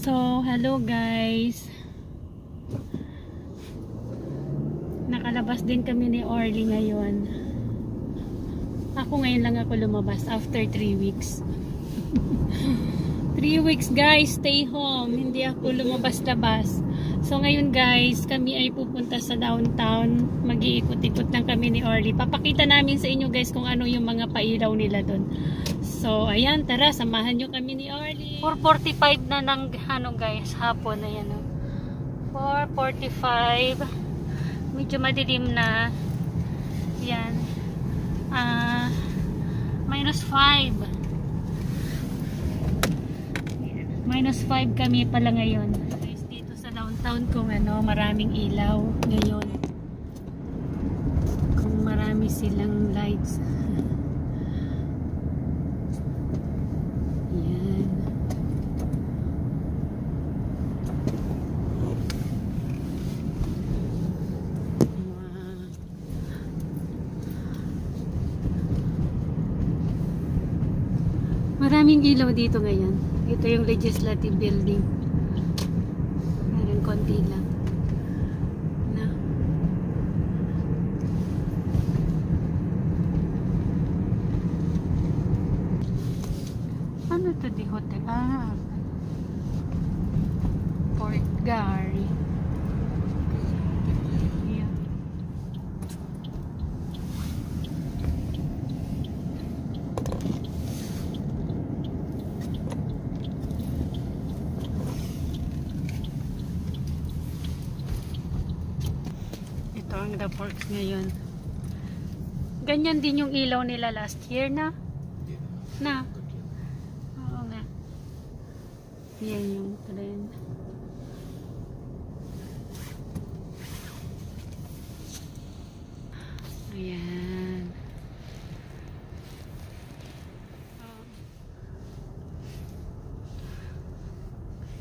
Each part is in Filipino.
So, hello guys. Nakalabas din kami ni Orly ngayon. Ako ngayon lang ako lumabas after 3 weeks. 3 weeks guys, stay home. Hindi ako lumabas-labas. So ngayon guys, kami ay pupunta sa downtown. Mag-iikot-ikot lang kami ni Orly. Papakita namin sa inyo guys kung ano yung mga pailaw nila doon. So ayan, tara, samahan nyo kami ni Orly. 4:45 na ng ano guys, hapon. Ayan o. 4:45. Medyo madilim na. Yan. -5. -5 kami pala ngayon. Guys, dito sa downtown kung ano, maraming ilaw ngayon. Kung marami silang lights. Yan. Maraming ilaw dito ngayon. Ito yung legislative building. Meron konti lang. Na. Ano to di hotel? Port Gary. Yeah. Ang The Parks ngayon. Ganyan din yung ilaw nila last year na. Na. Oo nga. Yan yung trend. Ayan.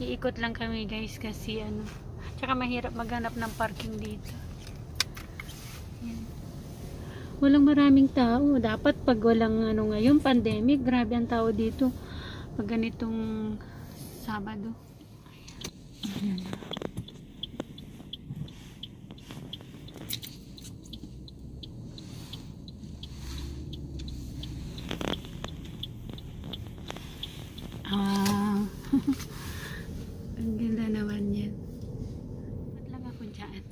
Iikot lang kami guys kasi ano. Tsaka mahirap maghanap ng parking dito. Walang maraming tao. Dapat pag walang ano ngayon, pandemic, grabe ang tao dito. Pag ganitong Sabado. Ayan. Ang ganda naman yan. Ba't lang ako dyan?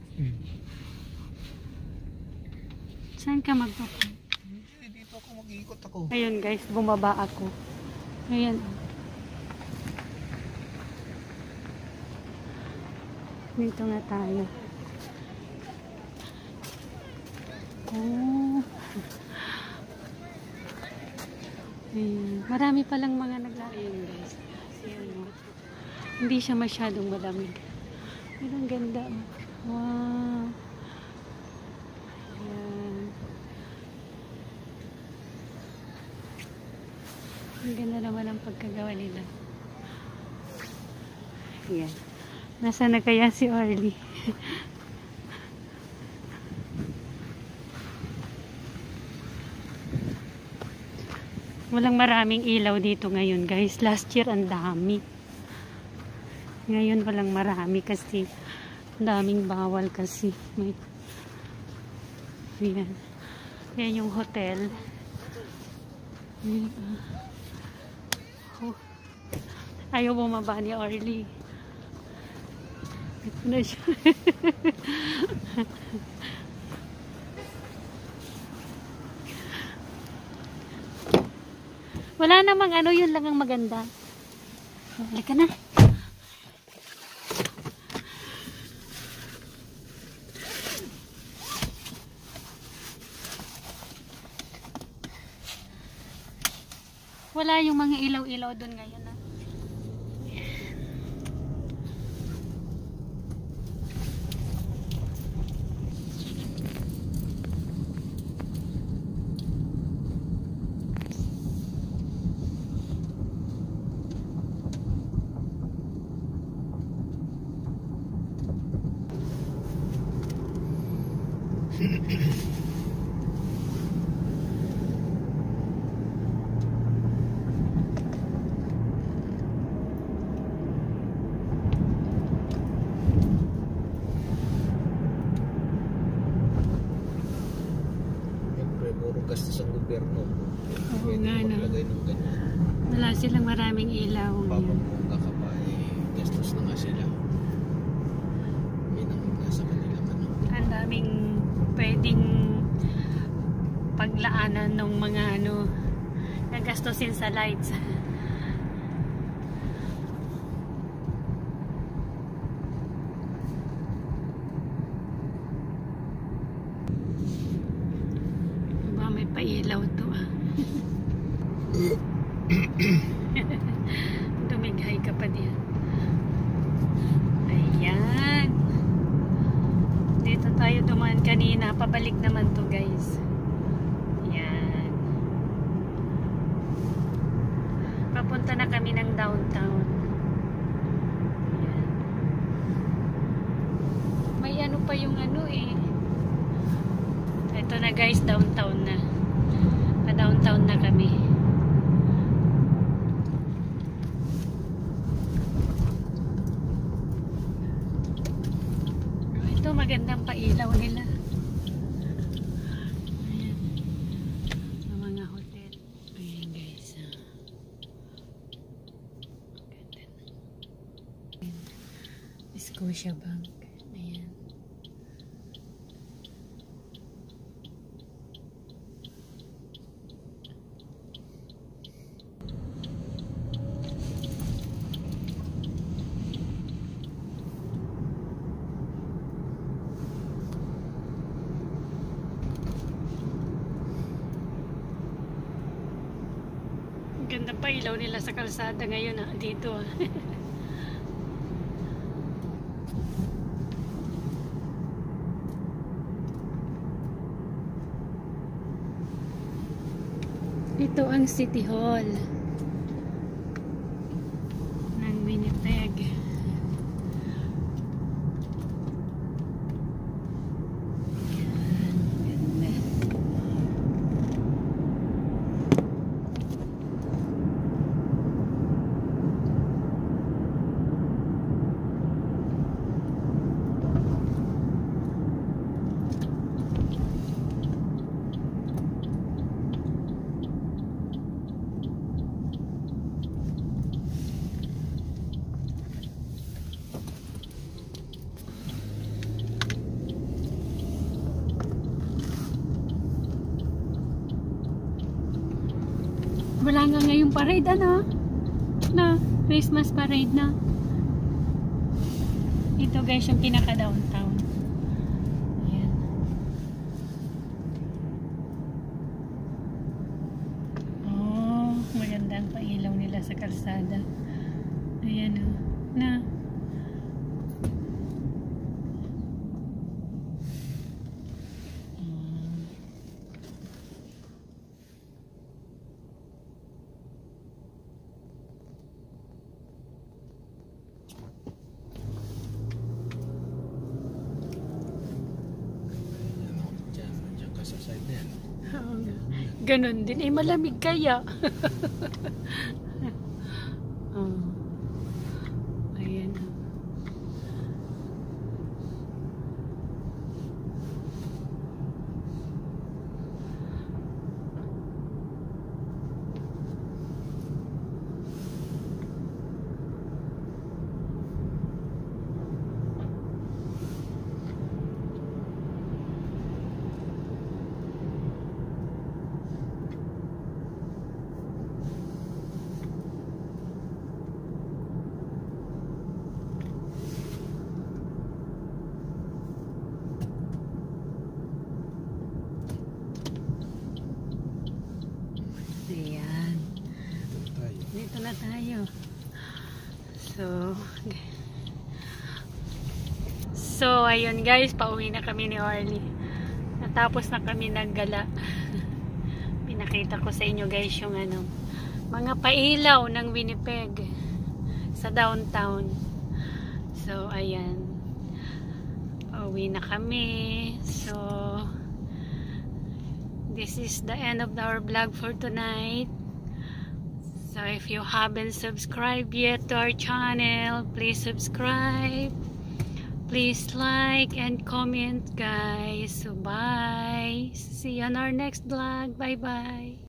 Saan ka magpapunta? Dito ako mag-iikot ako. Ayun guys, bumaba ako. Ayan. Dito nga tayo. Oh. Ayan. Marami palang mga naglalayong guys. Ayan, hindi siya masyadong malamig. Pero ang ganda. Wow. Ang ganda naman ang pagkagawa nila. Ayan. Nasaan na kaya si Orly? Walang maraming ilaw dito ngayon guys. Last year ang dami. Ngayon walang marami kasi daming bawal kasi. May... Ayan. Ayan yung hotel. Oh. Ayaw bumaba ni Orly. Ito na siya. Wala namang ano, yun lang ang maganda. Halika na. Wala yung mga ilaw-ilaw doon ngayon. silang maraming ilaw ngayon. Bababongga ka pa gastos na nga sila. Yun ang nasa kanilang ano. Ang daming pwedeng paglaanan ng mga nagastusin sa lights. Diba, may pailaw to Dumighay ka pa diyan. Ayan. Dito tayo dumaan kanina. Pabalik naman to guys. Ayan. Papunta na kami ng downtown. Ayan. May pa yung Ito na guys, downtown na. Pa-downtown na kami. Ito magandang pailaw nila. Ayan. Ang mga hotel. Ayan guys. Ganda na. Scotiabank. Ayan. Ganda pa ilaw nila sa kalsada ngayon dito Ito ang City Hall ng Winnipeg. Wala nga ngayong parade na Christmas parade na. Ito guys yung pinaka downtown. Ayan. Oh, maganda ang pailaw nila sa kalsada. Ayan na. Ganon din. Malamig kaya. Ayan. Dito na tayo. So ayun guys, pauwi na kami ni Orly. Natapos na kami naggala. Pinakita ko sa inyo guys yung mga pailaw ng Winnipeg sa downtown. So ayan, pauwi na kami. So this is the end of our vlog for tonight. So if you haven't subscribed yet to our channel, please subscribe. Please like and comment guys. So bye. See you on our next vlog. Bye bye.